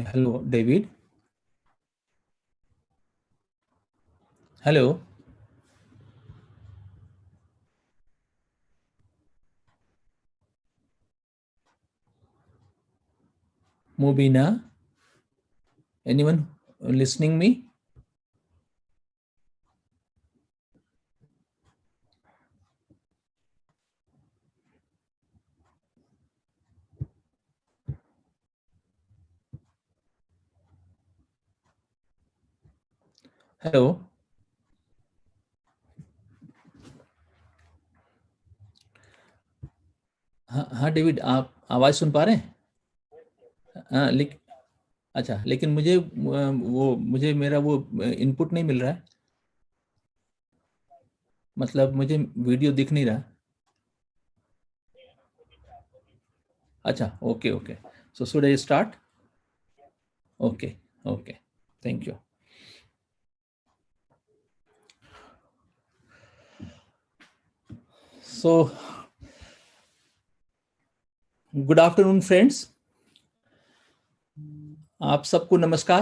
Hello, David. Hello, Mubina. Anyone listening me? Hello. हाँ हाँ David, आप आवाज़ सुन पा रहे हैं? हाँ लेकिन अच्छा, लेकिन मुझे वो मुझे मेरा वो इनपुट नहीं मिल रहा है। मतलब मुझे वीडियो दिख नहीं रहा। अच्छा, okay okay. So should I start? Okay okay, thank you. So good afternoon friends. आप सबको नमस्कार।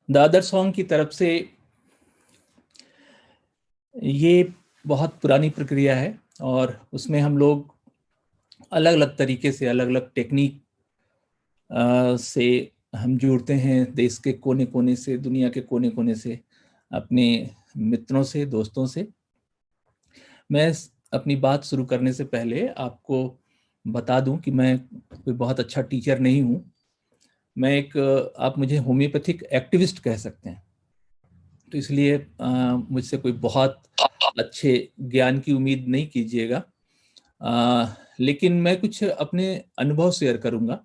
द अदर सॉन्ग की तरफ से ये बहुत पुरानी प्रक्रिया है और उसमें हम लोग अलग अलग तरीके से, अलग अलग टेक्निक से हम जुड़ते हैं, देश के कोने कोने से, दुनिया के कोने कोने से, अपने मित्रों से, दोस्तों से। मैं अपनी बात शुरू करने से पहले आपको बता दूं कि मैं कोई बहुत अच्छा टीचर नहीं हूं। मैं एक आप मुझे होम्योपैथिक एक्टिविस्ट कह सकते हैं। तो इसलिए मुझसे कोई बहुत अच्छे ज्ञान की उम्मीद नहीं कीजिएगा। लेकिन मैं कुछ अपने अनुभव शेयर करूंगा।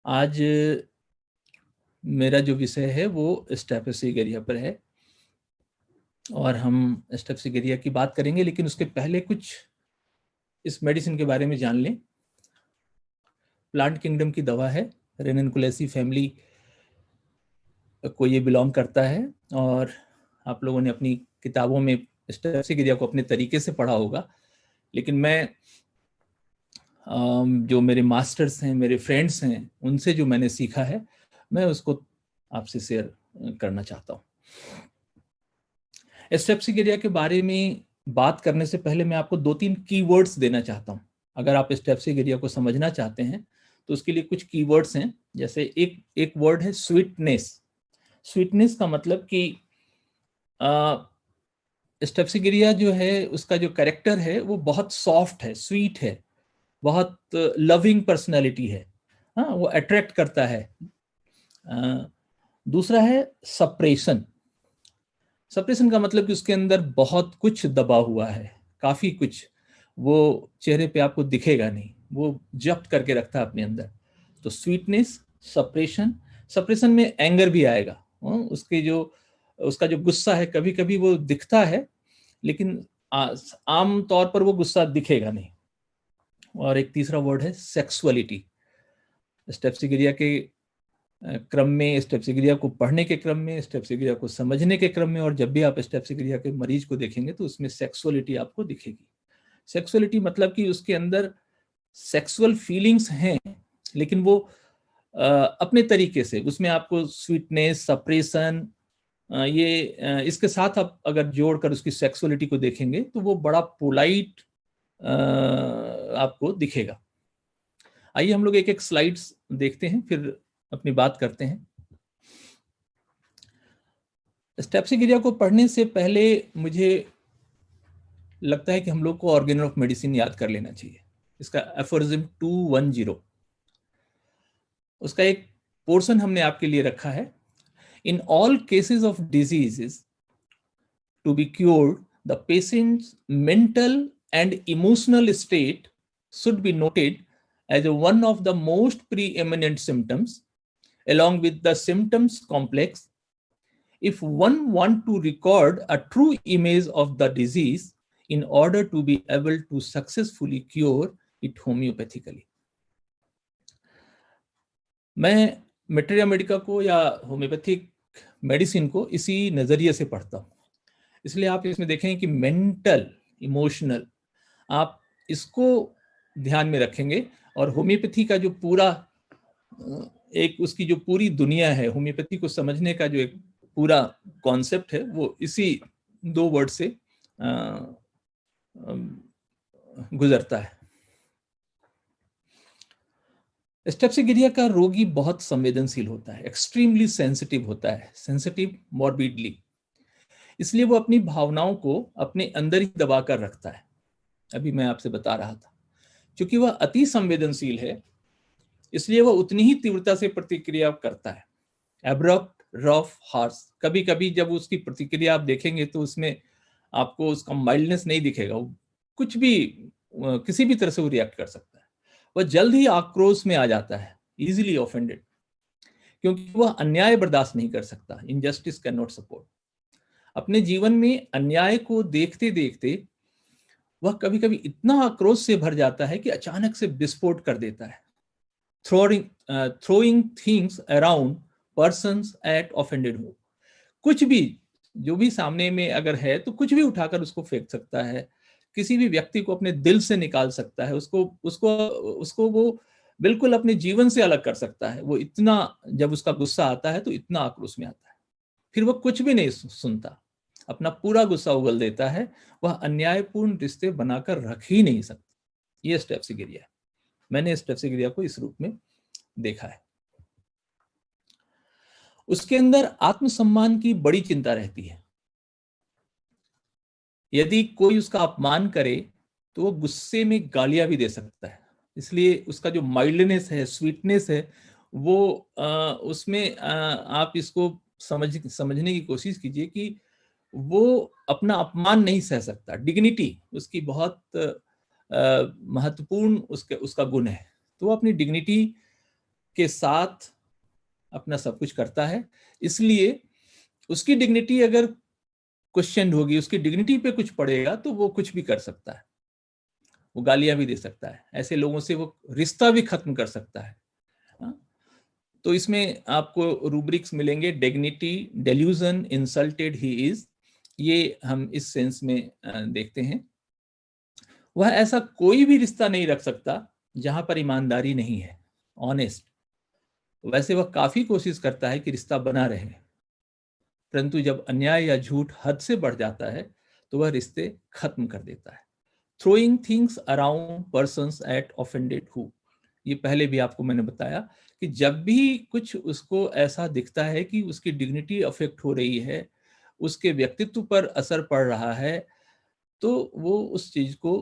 आज मेरा जो विषय है वो स्टेफिलोकोकस पर है और हम स्टेफिलोकोकस की बात करेंगे, लेकिन उसके पहले कुछ इस मेडिसिन के बारे में जान लें। प्लांट किंगडम की दवा है, रेनिनकुलेसी फैमिली को ये बिलोंग करता है और आप लोगों ने अपनी किताबों में स्टेफिलोकोकस को अपने तरीके से पढ़ा होगा। लेकिन मैं जो मेरे मास्टर्स हैं, मेरे फ्रेंड्स हैं, उनसे जो मैंने सीखा है, मैं उसको आपसे शेयर करना चाहता हूँ। स्टेफिलोकोकस के बारे में बात करने से पहले मैं आपको दो तीन कीवर्ड्स देना चाहता हूँ। अगर आप स्टेफिलोकोकस को समझना चाहते हैं तो उसके लिए कुछ कीवर्ड्स हैं। जैसे एक एक वर्ड है स्वीटनेस। स्वीटनेस का मतलब कि स्टेफिलोकोकस जो है, उसका जो कैरेक्टर है वो बहुत सॉफ्ट है, स्वीट है, बहुत लविंग पर्सनैलिटी है। हाँ, वो अट्रैक्ट करता है। दूसरा है सप्रेशन। सप्रेशन का मतलब कि उसके अंदर बहुत कुछ दबा हुआ है, काफी कुछ। वो चेहरे पे आपको दिखेगा नहीं, वो जब्त करके रखता है अपने अंदर। तो स्वीटनेस, सप्रेशन। सप्रेशन में एंगर भी आएगा। उसके जो उसका जो गुस्सा है, कभी कभी वो दिखता है, लेकिन आम तौर पर वो गुस्सा दिखेगा नहीं। और एक तीसरा वर्ड है सेक्सुअलिटी। स्टेफिलोकोकस के क्रम में, स्टेफिलोकोकस को पढ़ने के क्रम में, स्टेफिलोकोकस को समझने के क्रम में, और जब भी आप स्टेफिलोकोकस के मरीज को देखेंगे तो उसमें सेक्सुअलिटी आपको दिखेगी। सेक्सुअलिटी मतलब कि उसके अंदर सेक्सुअल फीलिंग्स हैं, लेकिन वो अपने तरीके से, उसमें आपको स्वीटनेस, सप्रेशन, इसके साथ आप अगर जोड़कर उसकी सेक्सुअलिटी को देखेंगे तो वो बड़ा पोलाइट आपको दिखेगा। आइए हम लोग एक एक स्लाइड्स देखते हैं, फिर अपनी बात करते हैं। स्टेफिलोकोकस को पढ़ने से पहले मुझे लगता है कि हम लोग को ऑर्गेन ऑफ मेडिसिन याद कर लेना चाहिए। इसका एफोरिज्म 210, उसका एक पोर्शन हमने आपके लिए रखा है। In all cases of diseases to be cured, the patient's mental and emotional state should be noted as one of the most preeminent symptoms, along with the symptoms complex. If one want to record a true image of the disease in order to be able to successfully cure it homeopathically. मैं मेटेरिया Medica को या homeopathic medicine को इसी नजरिए से पढ़ता हूँ। इसलिए आप इसमें देखें कि मेंटल, इमोशनल, आप इसको ध्यान में रखेंगे। और होम्योपैथी का जो पूरा एक उसकी जो पूरी दुनिया है, होम्योपैथी को समझने का जो एक पूरा कॉन्सेप्ट है, वो इसी 2 वर्ड से गुजरता है। स्टेप्सिगिरिया का रोगी बहुत संवेदनशील होता है, एक्सट्रीमली सेंसिटिव होता है, सेंसिटिव मॉर्बिडली। इसलिए वो अपनी भावनाओं को अपने अंदर ही दबा कर रखता है। अभी मैं आपसे बता रहा था, क्योंकि वह अति संवेदनशील है, इसलिए वह उतनी ही तीव्रता से प्रतिक्रिया करता है। Abrupt, rough, harsh. कभी कभी जब उसकी प्रतिक्रिया आप देखेंगे तो उसमें आपको उसका माइल्डनेस नहीं दिखेगा, वो कुछ भी किसी भी तरह से वो रिएक्ट कर सकता है। वह जल्द ही आक्रोश में आ जाता है, इजीली ऑफेंडेड, क्योंकि वह अन्याय बर्दाश्त नहीं कर सकता। Injustice can not support. अपने जीवन में अन्याय को देखते देखते वह कभी कभी इतना आक्रोश से भर जाता है कि अचानक से विस्फोट कर देता है, throwing things around persons at offended हो। कुछ भी, जो भी सामने में अगर है तो कुछ भी उठाकर उसको फेंक सकता है, किसी भी व्यक्ति को अपने दिल से निकाल सकता है, उसको उसको उसको वो बिल्कुल अपने जीवन से अलग कर सकता है। वो इतना, जब उसका गुस्सा आता है तो इतना आक्रोश में आता है, फिर वो कुछ भी नहीं सुनता, अपना पूरा गुस्सा उगल देता है। वह अन्यायपूर्ण रिश्ते बनाकर रख ही नहीं सकता। ये स्टेप्सिगिरिया है। मैंने स्टेप्सिगिरिया को इस रूप में देखा है। उसके अंदर आत्मसम्मान की बड़ी चिंता रहती है। यदि कोई उसका अपमान करे तो वो गुस्से में गालियां भी दे सकता है। इसलिए उसका जो माइल्डनेस है, स्वीटनेस है, वो उसमें आप इसको समझने की कोशिश कीजिए कि वो अपना अपमान नहीं सह सकता। डिग्निटी उसकी बहुत महत्वपूर्ण उसका गुण है। तो वो अपनी डिग्निटी के साथ अपना सब कुछ करता है। इसलिए उसकी डिग्निटी अगर क्वेश्चन होगी, उसकी डिग्निटी पे कुछ पड़ेगा, तो वो कुछ भी कर सकता है। वो गालियां भी दे सकता है, ऐसे लोगों से वो रिश्ता भी खत्म कर सकता है। तो इसमें आपको रूब्रिक्स मिलेंगे। Dignity, delusion, insulted he is, ये हम इस सेंस में देखते हैं। वह ऐसा कोई भी रिश्ता नहीं रख सकता जहां पर ईमानदारी नहीं है, ऑनेस्ट। वैसे वह काफी कोशिश करता है कि रिश्ता बना रहे, परंतु जब अन्याय या झूठ हद से बढ़ जाता है तो वह रिश्ते खत्म कर देता है। Throwing things around persons at offended who, ये पहले भी आपको मैंने बताया कि जब भी कुछ उसको ऐसा दिखता है कि उसकी डिग्निटी अफेक्ट हो रही है, उसके व्यक्तित्व पर असर पड़ रहा है, तो वो उस चीज को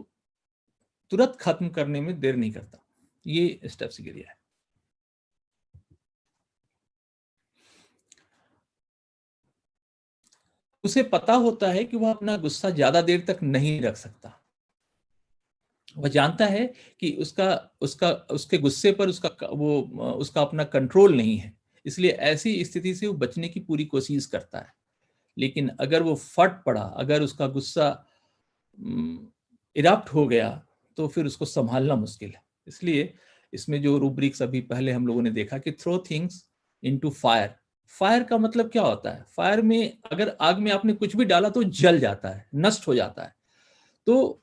तुरंत खत्म करने में देर नहीं करता। ये स्टेप्सिगिरिया है। उसे पता होता है कि वह अपना गुस्सा ज्यादा देर तक नहीं रख सकता। वह जानता है कि उसका उसका उसके गुस्से पर उसका अपना कंट्रोल नहीं है, इसलिए ऐसी स्थिति से वो बचने की पूरी कोशिश करता है। लेकिन अगर वो फट पड़ा, अगर उसका गुस्सा इरप्ट हो गया, तो फिर उसको संभालना मुश्किल है। इसलिए इसमें जो रूब्रिक्स अभी पहले हम लोगों ने देखा कि throw things into fire. Fire का मतलब क्या होता है? फायर में अगर आग में आपने कुछ भी डाला तो जल जाता है, नष्ट हो जाता है। तो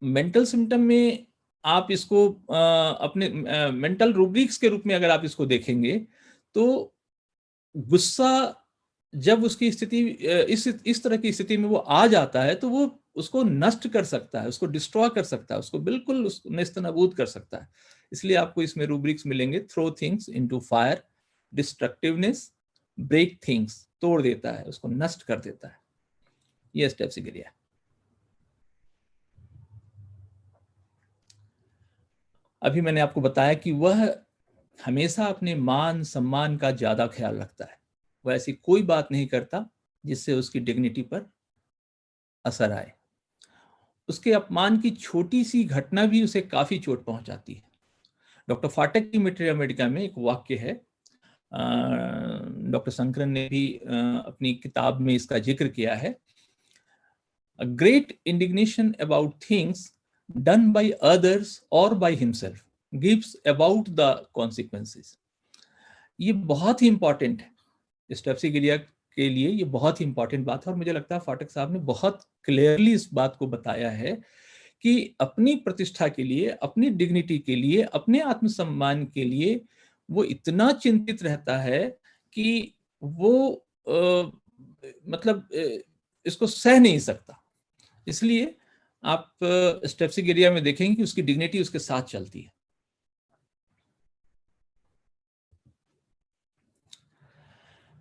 मेंटल सिम्टम में आप इसको अपने मेंटल रूब्रिक्स के रूप में अगर आप इसको देखेंगे, तो गुस्सा जब उसकी स्थिति इस तरह की स्थिति में वो आ जाता है, तो वो उसको नष्ट कर सकता है, उसको डिस्ट्रॉय कर सकता है, उसको बिल्कुल नेस्तनाबूद कर सकता है। इसलिए आपको इसमें रूब्रिक्स मिलेंगे। Throw things into fire, destructiveness, break things, तोड़ देता है, उसको नष्ट कर देता है। ये स्टेप्सिगिरिया है। अभी मैंने आपको बताया कि वह हमेशा अपने मान सम्मान का ज्यादा ख्याल रखता है। वह ऐसी कोई बात नहीं करता जिससे उसकी डिग्निटी पर असर आए। उसके अपमान की छोटी सी घटना भी उसे काफी चोट पहुंचाती है। डॉक्टर फाटक की मिट्रिया मेडिका में एक वाक्य है, डॉक्टर शंकरन ने भी अपनी किताब में इसका जिक्र किया है। A great indignation about things done by others or by himself gives about the consequences. ये बहुत ही इंपॉर्टेंट है स्टेप्सिगिरिया के लिए, ये बहुत ही इंपॉर्टेंट बात है। और मुझे लगता है फाटक साहब ने बहुत क्लियरली इस बात को बताया है कि अपनी प्रतिष्ठा के लिए, अपनी डिग्निटी के लिए, अपने आत्मसम्मान के लिए वो इतना चिंतित रहता है कि वो मतलब इसको सह नहीं सकता। इसलिए आप स्टेप्सिगेरिया में देखेंगे कि उसकी डिग्निटी उसके साथ चलती है।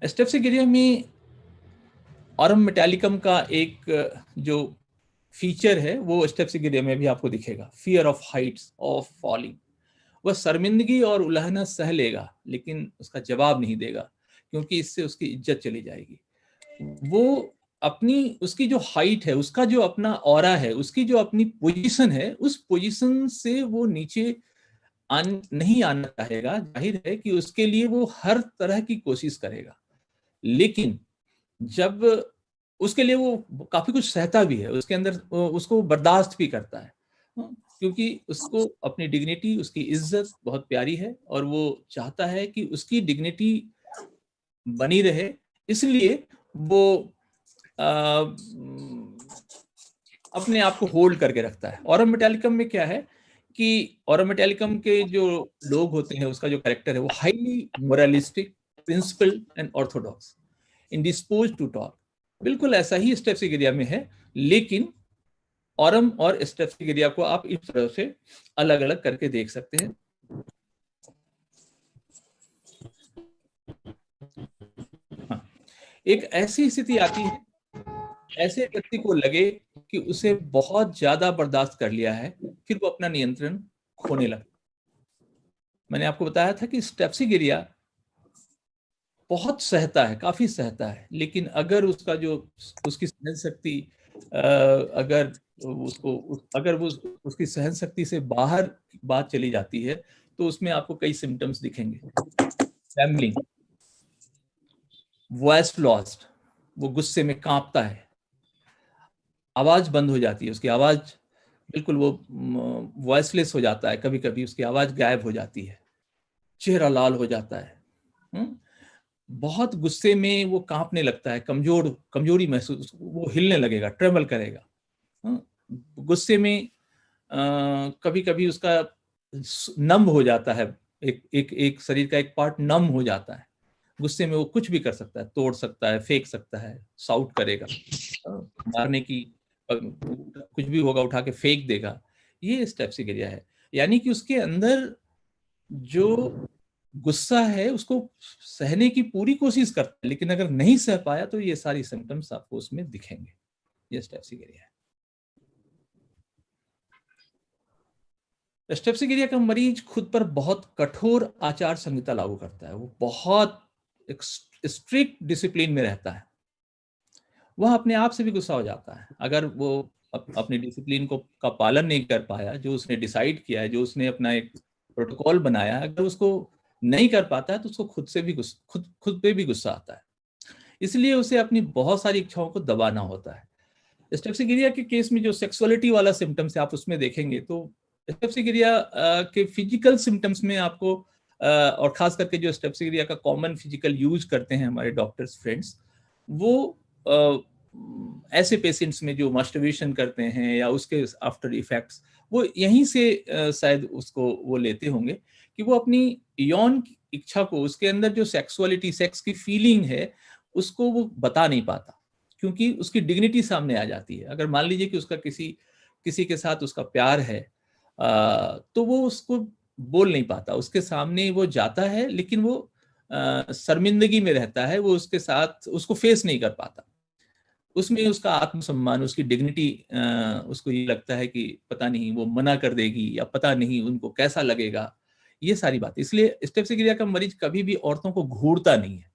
स्टेप्सिगेरिया में ऑरम मेटालिकम का एक जो फीचर है वो स्टेप्सिगेरिया में भी आपको दिखेगा, fear of Heights, of falling. वह शर्मिंदगी और उल्लंघना सह लेगा लेकिन उसका जवाब नहीं देगा, क्योंकि इससे उसकी इज्जत चली जाएगी। वो अपनी, उसकी जो हाइट है, उसका जो अपना ऑरा है, उसकी जो अपनी पोजीशन है, उस पोजीशन से वो नीचे नहीं आना चाहेगा। जाहिर है कि उसके लिए वो हर तरह की कोशिश करेगा, लेकिन जब उसके लिए वो काफी कुछ सहता भी है, उसके अंदर उसको बर्दाश्त भी करता है, क्योंकि उसको अपनी डिग्निटी, उसकी इज्जत बहुत प्यारी है और वो चाहता है कि उसकी डिग्निटी बनी रहे। इसलिए वो अपने आप को होल्ड करके रखता है। ऑरम मेटालिकम में क्या है कि ऑरम मेटालिकम के जो लोग होते हैं, उसका जो कैरेक्टर है वो highly moralistic, principle and orthodox, indispose to talk. बिल्कुल ऐसा ही स्टेप्सिगेरिया में है, लेकिन ऑरम और स्टेप्सिगेरिया को आप इस तरह से अलग अलग करके देख सकते हैं। हाँ, एक ऐसी स्थिति आती है, ऐसे व्यक्ति को लगे कि उसे बहुत ज्यादा बर्दाश्त कर लिया है, फिर वो अपना नियंत्रण खोने लगता। मैंने आपको बताया था कि स्टेप्सिगेरिया बहुत सहता है, काफी सहता है, लेकिन अगर उसका जो उसकी सहन शक्ति अगर उसको अगर वो उसकी सहन शक्ति से बाहर बात चली जाती है, तो उसमें आपको कई सिम्टम्स दिखेंगे। ट्रेम्बलिंग, वॉइस लॉस्ट, वो गुस्से में कांपता है, आवाज बंद हो जाती है, उसकी आवाज बिल्कुल, वो वॉइसलेस हो जाता है, कभी कभी उसकी आवाज गायब हो जाती है, चेहरा लाल हो जाता है, बहुत गुस्से में वो कांपने लगता है, कमजोरी महसूस, वो हिलने लगेगा, ट्रेमल करेगा। गुस्से में कभी कभी उसका नम हो जाता है, एक शरीर का एक पार्ट नम हो जाता है। गुस्से में वो कुछ भी कर सकता है, तोड़ सकता है, फेंक सकता है, साउट करेगा, मारने की कुछ भी होगा उठा के फेंक देगा। ये स्टेप्सिगेरिया है। यानी कि उसके अंदर जो गुस्सा है उसको सहने की पूरी कोशिश करता है, लेकिन अगर नहीं सह पाया तो ये सारी सिम्टम्स आपको उसमें दिखेंगे। ये स्टेप्सिगेरिया है। स्टेप्सिगेरिया का मरीज खुद पर बहुत कठोर आचार संहिता लागू करता है, वो बहुत स्ट्रिक्ट डिसिप्लिन में रहता है। वह अपने आप से भी गुस्सा हो जाता है अगर वो अपनी डिसिप्लिन को का पालन नहीं कर पाया, जो उसने डिसाइड किया है, जो उसने अपना एक प्रोटोकॉल बनाया है, अगर उसको नहीं कर पाता है तो उसको खुद से भी खुद पे भी गुस्सा आता है। इसलिए उसे अपनी बहुत सारी इच्छाओं को दबाना होता है। स्टेप्सिगेरिया के केस में जो सेक्सुअलिटी वाला सिम्टम्स है, आप उसमें देखेंगे तो स्टेप्सिगेरिया के फिजिकल सिम्टम्स में आपको और खास करके जो स्टेप्सिगेरिया का कॉमन फिजिकल यूज करते हैं हमारे डॉक्टर्स फ्रेंड्स, वो ऐसे पेशेंट्स में जो मास्टरबेशन करते हैं या उसके आफ्टर इफेक्ट्स, वो यहीं से शायद उसको वो लेते होंगे कि वो अपनी यौन इच्छा को, उसके अंदर जो सेक्सुअलिटी, सेक्स की फीलिंग है, उसको वो बता नहीं पाता, क्योंकि उसकी डिग्निटी सामने आ जाती है। अगर मान लीजिए कि उसका किसी किसी के साथ उसका प्यार है, तो वो उसको बोल नहीं पाता, उसके सामने वो जाता है लेकिन वो शर्मिंदगी में रहता है, वो उसके साथ उसको फेस नहीं कर पाता। उसमें उसका आत्मसम्मान, उसकी डिग्निटी, उसको ये लगता है कि पता नहीं वो मना कर देगी या पता नहीं उनको कैसा लगेगा, ये सारी बात। इसलिए स्टेप्सिगेरिया का मरीज कभी भी औरतों को घूरता नहीं है,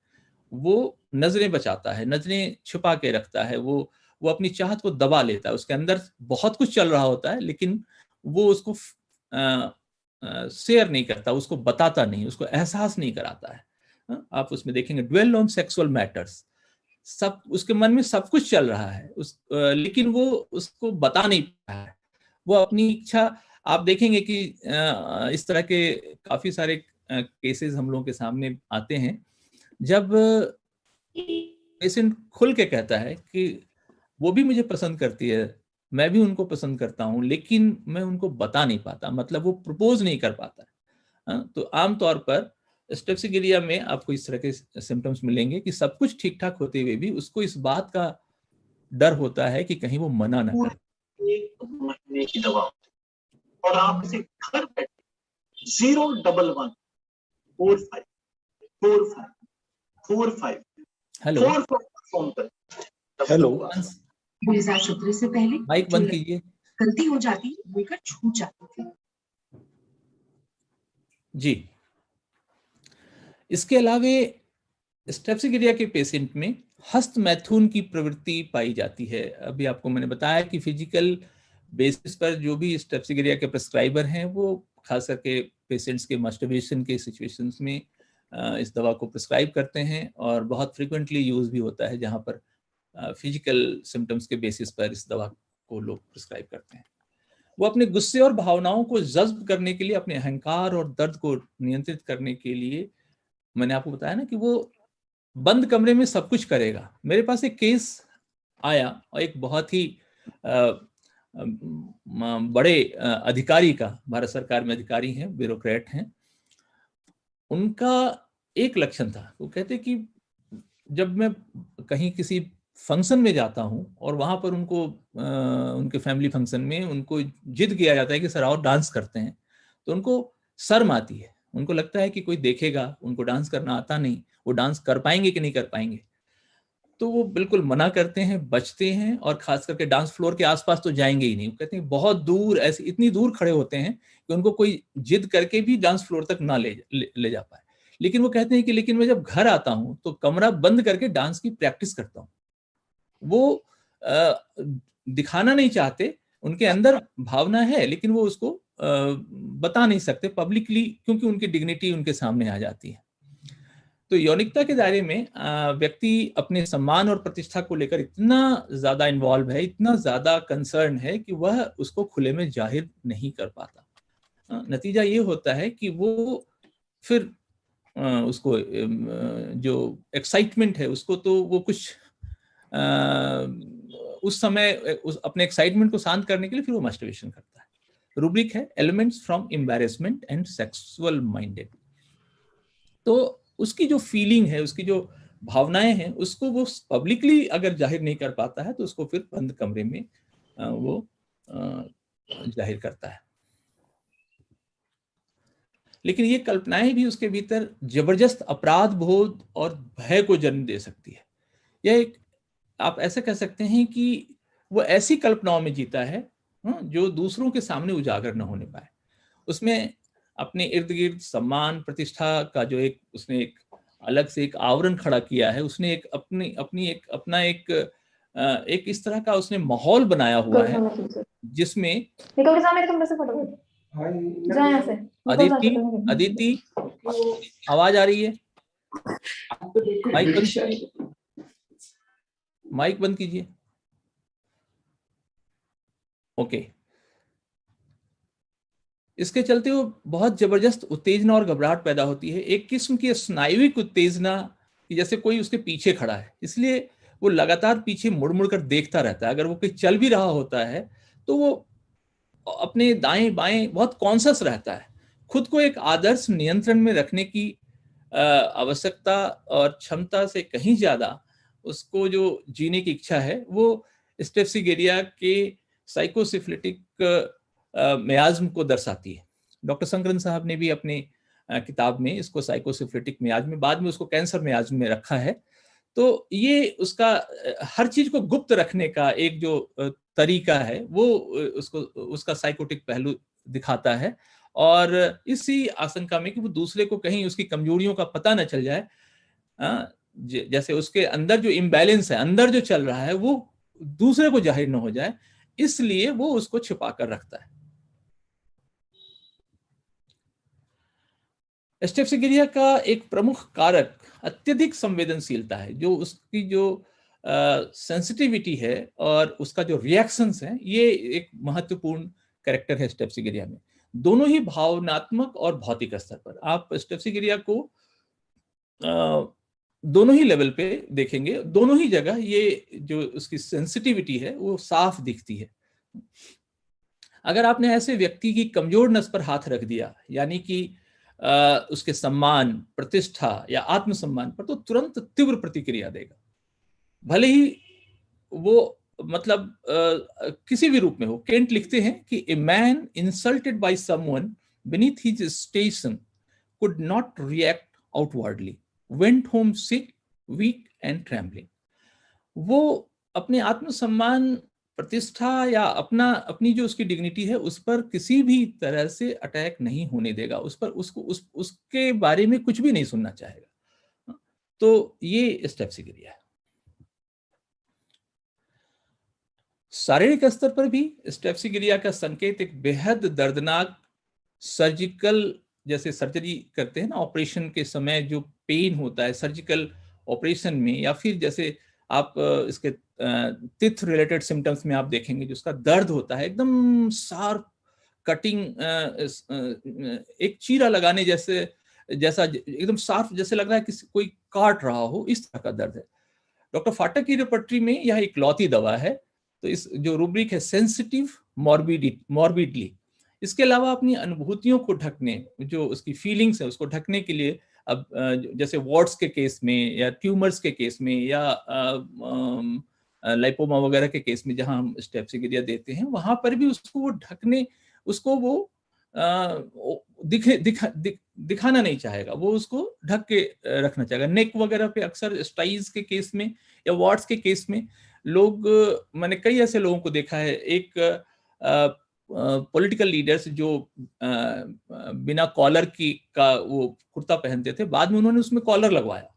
वो नजरें बचाता है, नजरें छुपा के रखता है, वो अपनी चाहत को दबा लेता है। उसके अंदर बहुत कुछ चल रहा होता है, लेकिन वो उसको शेयर नहीं करता, उसको बताता नहीं, उसको एहसास नहीं कराता है। आप उसमें देखेंगे ड्वेल ऑन सेक्सुअल मैटर्स, सब उसके मन में सब कुछ चल रहा है, लेकिन वो उसको बता नहीं पा रहा है। वो अपनी इच्छा, आप देखेंगे कि इस तरह के काफी सारे केसेस हम लोगों के सामने आते हैं, जब पेशेंट खुल के कहता है कि वो भी मुझे पसंद करती है, मैं भी उनको पसंद करता हूँ, लेकिन मैं उनको बता नहीं पाता, मतलब वो प्रपोज नहीं कर पाता। तो आमतौर पर स्टेप्सिगिरिया में आपको इस तरह के सिम्टम्स मिलेंगे कि सब कुछ ठीक ठाक होते हुए भी उसको इस बात का डर होता है कि कहीं वो मना ना करे। 1 महीने की दवा और आप इसे घर बैठे 011454545 हेलो 44 फोन पर। हेलो, 2017 से पहले माइक बंद कीजिए। गलती हो जाती लेकर छूट जाती थी जी। इसके अलावे स्टेप्सिगिरिया के पेशेंट में हस्त मैथुन की प्रवृत्ति पाई जाती है। अभी आपको मैंने बताया कि फिजिकल बेसिस पर जो भी स्टेप्सिगिरिया के प्रेस्क्राइबर हैं वो खास करके पेशेंट्स के मास्टरबेशन के सिचुएशंस में इस दवा को प्रेस्क्राइब करते हैं, और बहुत फ्रिक्वेंटली यूज भी होता है जहां पर फिजिकल सिम्टम्स के बेसिस पर इस दवा को लोग प्रिस्क्राइब करते हैं। वो अपने गुस्से और भावनाओं को जज्ब करने के लिए, अपने अहंकार और दर्द को नियंत्रित करने के लिए, मैंने आपको बताया ना कि वो बंद कमरे में सब कुछ करेगा। मेरे पास एक केस आया और एक बहुत ही बड़े अधिकारी का, भारत सरकार में अधिकारी हैं, ब्यूरोक्रेट हैं। उनका एक लक्षण था, वो कहते कि जब मैं कहीं किसी फंक्शन में जाता हूं और वहां पर उनको उनके फैमिली फंक्शन में उनको जिद किया जाता है कि सर आओ डांस करते हैं, तो उनको शर्म आती है, उनको लगता है कि कोई देखेगा, उनको डांस करना आता नहीं, वो डांस कर पाएंगे कि नहीं कर पाएंगे, तो वो बिल्कुल मना करते हैं, बचते हैं, और खास करके डांस फ्लोर के आसपास तो जाएंगे ही नहीं। वो कहते हैं बहुत दूर, ऐसे इतनी दूर खड़े होते हैं कि उनको कोई जिद करके भी डांस फ्लोर तक ना ले जा पाए। लेकिन वो कहते हैं कि लेकिन मैं जब घर आता हूं तो कमरा बंद करके डांस की प्रैक्टिस करता हूं। वो दिखाना नहीं चाहते, उनके अंदर भावना है लेकिन वो उसको बता नहीं सकते पब्लिकली, क्योंकि उनकी डिग्निटी उनके सामने आ जाती है। तो यौनिकता के दायरे में व्यक्ति अपने सम्मान और प्रतिष्ठा को लेकर इतना ज्यादा इन्वॉल्व है, इतना ज्यादा कंसर्न है कि वह उसको खुले में जाहिर नहीं कर पाता। नतीजा ये होता है कि वो फिर उसको जो एक्साइटमेंट है उसको, तो वो कुछ उस समय अपने एक्साइटमेंट को शांत करने के लिए फिर वो मास्टरबेशन करता है। रूब्रिक है elements from embarrassment and sexual minded. तो उसकी जो फीलिंग है, उसकी जो भावनाएं हैं, उसको वो पब्लिकली अगर जाहिर नहीं कर पाता है तो उसको फिर बंद कमरे में वो जाहिर करता है। लेकिन ये कल्पनाएं भी उसके भीतर जबरदस्त अपराध बोध और भय को जन्म दे सकती है। यह एक, आप ऐसे कह सकते हैं कि वो ऐसी कल्पनाओं में जीता है जो दूसरों के सामने उजागर न होने पाए। उसमें अपने इर्द गिर्द सम्मान प्रतिष्ठा का जो एक उसने एक अलग से एक आवरण खड़ा किया है, उसने एक अपनी एक अपना एक इस तरह का उसने माहौल बनाया हुआ है जिसमें निकल के जा मेरे कमरे से फटाफट, जा यहाँ से। अदिति आवाज आ रही है? माइक बंद कीजिए। ओके। इसके चलते वो बहुत जबरदस्त उत्तेजना और घबराहट पैदा होती है, एक किस्म की स्नायुविक उत्तेजना कि जैसे कोई उसके पीछे खड़ा है, इसलिए वो लगातार पीछे मुड़ मुड़ कर देखता रहता है। अगर वो कहीं चल भी रहा होता है तो वो अपने दाएं बाएं बहुत कॉन्शियस रहता है। खुद को एक आदर्श नियंत्रण में रखने की आवश्यकता और क्षमता से कहीं ज्यादा उसको जो जीने की इच्छा है वो स्टेप्सिगिरिया के साइकोसिफिलिटिक मियाज्म को दर्शाती है। डॉक्टर शंकरन साहब ने भी अपनी किताब में इसको साइकोसिफिलिटिक मियाज्म, बाद में उसको कैंसर मियाज्म में रखा है। तो ये उसका हर चीज को गुप्त रखने का एक जो तरीका है वो उसको उसका साइकोटिक पहलू दिखाता है, और इसी आशंका में कि वो दूसरे को कहीं उसकी कमजोरियों का पता न चल जाए, जैसे उसके अंदर जो इम्बैलेंस है, अंदर जो चल रहा है वो दूसरे को जाहिर न हो जाए, इसलिए वो उसको छिपा कर रखता है। स्टेप्सिगिरिया का एक प्रमुख कारक अत्यधिक संवेदनशीलता है, जो उसकी जो सेंसिटिविटी है और उसका जो रिएक्शंस है, ये एक महत्वपूर्ण कैरेक्टर है स्टेप्सिगिरिया में, दोनों ही भावनात्मक और भौतिक स्तर पर। आप स्टेप्सिगिरिया को दोनों ही लेवल पे देखेंगे, दोनों ही जगह ये जो उसकी सेंसिटिविटी है वो साफ दिखती है। अगर आपने ऐसे व्यक्ति की कमजोर नस पर हाथ रख दिया, यानी कि उसके सम्मान, प्रतिष्ठा या आत्मसम्मान पर, तो तुरंत तीव्र प्रतिक्रिया देगा, भले ही वो मतलब किसी भी रूप में हो। केंट लिखते हैं कि a man insulted by someone beneath his station could not react outwardly, went home sick, weak and trembling. वो अपने आत्मसम्मान, प्रतिष्ठा या अपनी जो उसकी डिग्निटी है उस पर किसी भी तरह से अटैक नहीं होने देगा, उस पर उसके बारे में कुछ भी नहीं सुनना चाहेगा। तो ये स्टेप्सिगिरिया है। शारीरिक स्तर पर भी स्टेप्सिगिरिया का संकेत एक बेहद दर्दनाक सर्जिकल, जैसे सर्जरी करते हैं ना, ऑपरेशन के समय जो पेन होता है सर्जिकल ऑपरेशन में, या फिर जैसे आप इसके टिथ रिलेटेड सिम्टम्स में आप देखेंगे जो उसका दर्द होता है, एकदम शार्प कटिंग, एक चीरा लगाने जैसा एकदम शार्प, जैसे लग रहा है कि कोई काट रहा हो, इस तरह का दर्द है। डॉक्टर फाटक की रिपर्टरी में यह इकलौती दवा है। तो इस जो रूब्रिक है सेंसिटिव मॉर्बिडली, इसके अलावा अपनी अनुभूतियों को ढकने, जो उसकी फीलिंग्स है उसको ढकने के लिए, अब जैसे वार्ड्स के केस में या ट्यूमर्स के केस में या लाइपोमा वगैरह के केस में जहां हम स्टेप्सिगिरिया देते हैं, वहां पर भी उसको वो ढकने, उसको वो दिखाना नहीं चाहेगा, वो उसको ढक के रखना चाहेगा। नेक वगैरह पे अक्सर स्टाइज के केस में या वार्ड्स के केस में लोग, मैंने कई ऐसे लोगों को देखा है, एक पॉलिटिकल लीडर्स जो बिना कॉलर का वो कुर्ता पहनते थे, बाद में उन्होंने उसमें कॉलर लगवाया,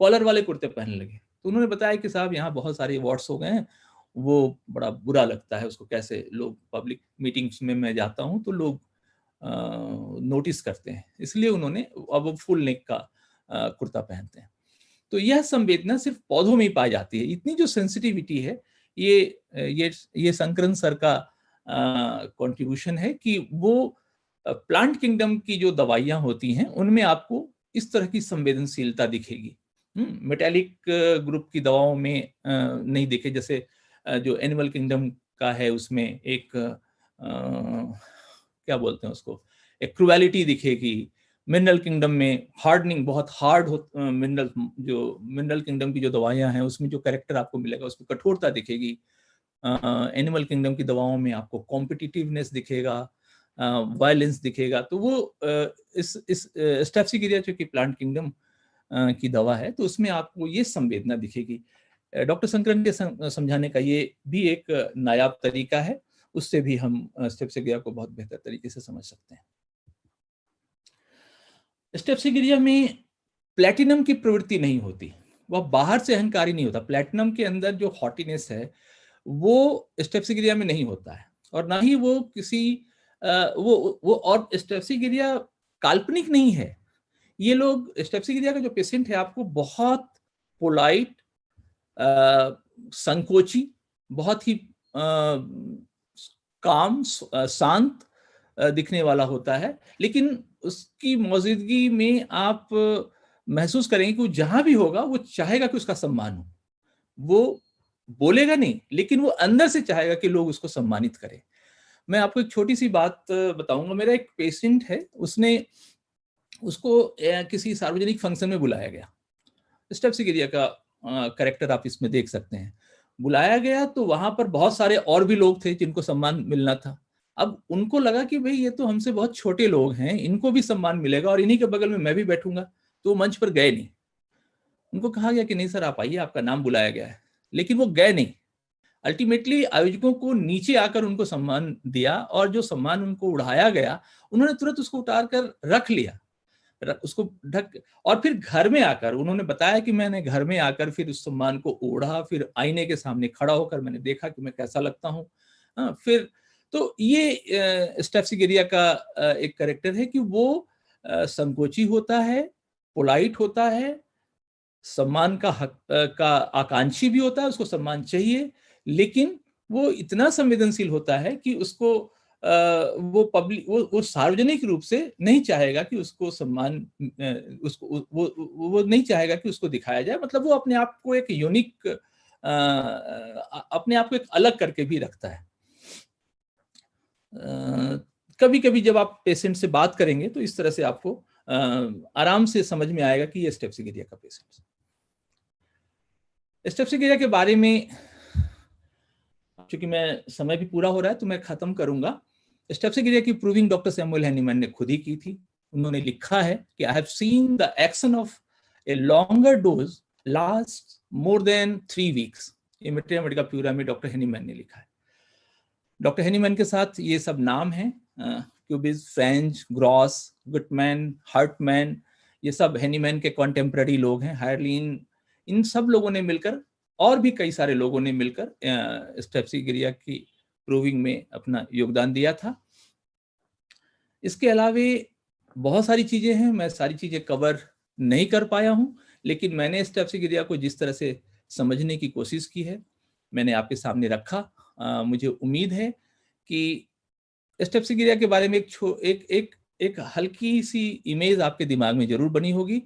कॉलर वाले कुर्ते पहनने लगे। तो उन्होंने बताया कि साहब यहाँ बहुत सारे वार्ड्स हो गए हैं, वो बड़ा बुरा लगता है उसको, कैसे लोग पब्लिक मीटिंग्स में मैं जाता हूँ तो लोग नोटिस करते हैं, इसलिए उन्होंने अब फुल नेक का कुर्ता पहनते हैं। तो यह संवेदना सिर्फ पौधों में ही पाई जाती है। इतनी जो सेंसिटिविटी है, ये शंकरन सर का कंट्रीब्यूशन है कि वो प्लांट किंगडम की जो दवाइयां होती हैं उनमें आपको इस तरह की संवेदनशीलता दिखेगी। मेटालिक ग्रुप की दवाओं में नहीं दिखे, जैसे जो एनिमल किंगडम का है उसमें एक क्या बोलते हैं उसको, एक क्रुएलिटी दिखेगी। मिनरल किंगडम में हार्डनिंग, बहुत हार्ड मिनरल किंगडम की जो दवाइयां हैं उसमें जो कैरेक्टर आपको मिलेगा उसमें कठोरता दिखेगी। एनिमल किंगडम की दवाओं में आपको कॉम्पिटिटिवनेस दिखेगा, वायलेंस दिखेगा। तो वो इस स्टेप्सिगिरिया जो कि प्लांट किंगडम की दवा है, तो उसमें आपको ये संवेदना दिखेगी। डॉक्टर शंकरन के समझाने का ये भी एक नायाब तरीका है, उससे भी हम स्टेप्सिगिरिया को बहुत बेहतर तरीके से समझ सकते हैं। स्टेप्सिगिरिया में प्लैटिनम की प्रवृत्ति नहीं होती, वह बाहर से अहंकारी नहीं होता। प्लैटिनम के अंदर जो हॉटीनेस है वो स्टेप्सिगिरिया में नहीं होता है, और ना ही वो किसी वो और स्टेप्सिगिरिया काल्पनिक नहीं है। ये लोग, स्टेप्सिगिरिया का जो पेशेंट है आपको बहुत पोलाइट, संकोची, बहुत ही काम, शांत दिखने वाला होता है, लेकिन उसकी मौजूदगी में आप महसूस करेंगे कि वो जहां भी होगा वो चाहेगा कि उसका सम्मान हो। वो बोलेगा नहीं, लेकिन वो अंदर से चाहेगा कि लोग उसको सम्मानित करें। मैं आपको एक छोटी सी बात बताऊंगा। मेरा एक पेशेंट है, उसको किसी सार्वजनिक फंक्शन में बुलाया गया। स्टेप्सिगिरिया का कैरेक्टर आप इसमें देख सकते हैं। बुलाया गया तो वहां पर बहुत सारे और भी लोग थे जिनको सम्मान मिलना था। अब उनको लगा कि भाई ये तो हमसे बहुत छोटे लोग हैं, इनको भी सम्मान मिलेगा और इन्हीं के बगल में मैं भी बैठूंगा, तो वो मंच पर गए नहीं। उनको कहा गया कि नहीं सर आप आइए, आपका नाम बुलाया गया है, लेकिन वो गए नहीं। अल्टीमेटली आयोजकों को नीचे आकर उनको सम्मान दिया, और जो सम्मान उनको उड़ाया गया उन्होंने तुरंत उसको उतार कर रख लिया, उसको ढक, और फिर घर में आकर उन्होंने बताया कि मैंने घर में आकर फिर उस सम्मान को ओढ़ा, फिर आईने के सामने खड़ा होकर मैंने देखा कि मैं कैसा लगता हूँ। फिर तो ये स्टेप्सिगिरिया का एक कैरेक्टर है कि वो संकोची होता है, पोलाइट होता है, सम्मान का हक का आकांक्षी भी होता है, उसको सम्मान चाहिए, लेकिन वो इतना संवेदनशील होता है कि उसको वो सार्वजनिक रूप से नहीं चाहेगा कि उसको सम्मान, उसको वो नहीं चाहेगा कि उसको दिखाया जाए। मतलब वो अपने आप को एक यूनिक, अपने आप को एक अलग करके भी रखता है। कभी कभी जब आप पेशेंट से बात करेंगे तो इस तरह से आपको आराम से समझ में आएगा कि ये स्टेप्सिगिरिया का पेशेंट है। स्टेप्सिगिरिया के बारे में चूंकि मैं समय भी पूरा हो रहा है तो मैं खत्म करूंगा। स्टेप्सिगिरिया की प्रूविंग डॉक्टर सैमुअल हैनीमैन ने खुद ही की थी। उन्होंने लिखा है कि I have seen the action of a longer dose last more than 3 weeks. ये मेटेरिया मेडिका प्यूरा में डॉक्टर हैनीमैन ने लिखा है। डॉक्टर हैनीमैन के साथ ये सब नाम हैं, क्यूबिस, फ्रेंच, ग्रॉस, गुटमैन, हार्टमैन, ये सब हैनीमैन के कॉन्टेम्पररी लोग हैं। हायरलिन, इन सब लोगों ने मिलकर और भी कई सारे लोगों ने मिलकर स्टेप्सिगिरिया की प्रूविंग में अपना योगदान दिया था। इसके अलावे बहुत सारी चीजें हैं, मैं सारी चीजें कवर नहीं कर पाया हूं, लेकिन मैंने स्टेप्सिगिरिया को जिस तरह से समझने की कोशिश की है मैंने आपके सामने रखा। मुझे उम्मीद है कि स्टेप्सिगिरिया के बारे में एक हल्की सी इमेज आपके दिमाग में जरूर बनी होगी।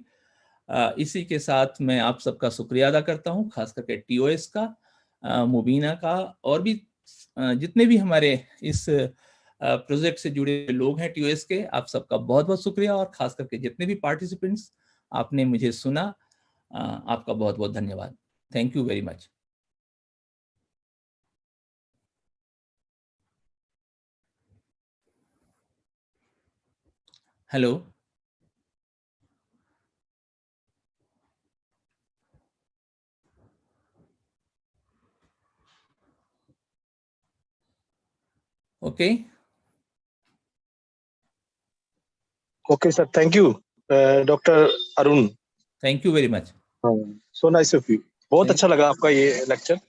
इसी के साथ मैं आप सबका शुक्रिया अदा करता हूं, खास करके टीओएस का, मुबीना का, और भी जितने भी हमारे इस प्रोजेक्ट से जुड़े लोग हैं टीओएस के, आप सबका बहुत बहुत शुक्रिया। और खास करके जितने भी पार्टिसिपेंट्स आपने मुझे सुना, आपका बहुत बहुत धन्यवाद। Thank you very much. Hello, okay okay sir, thank you doctor Arun. Thank you very much. So nice of you. बहुत अच्छा लगा आपका ये लेक्चर।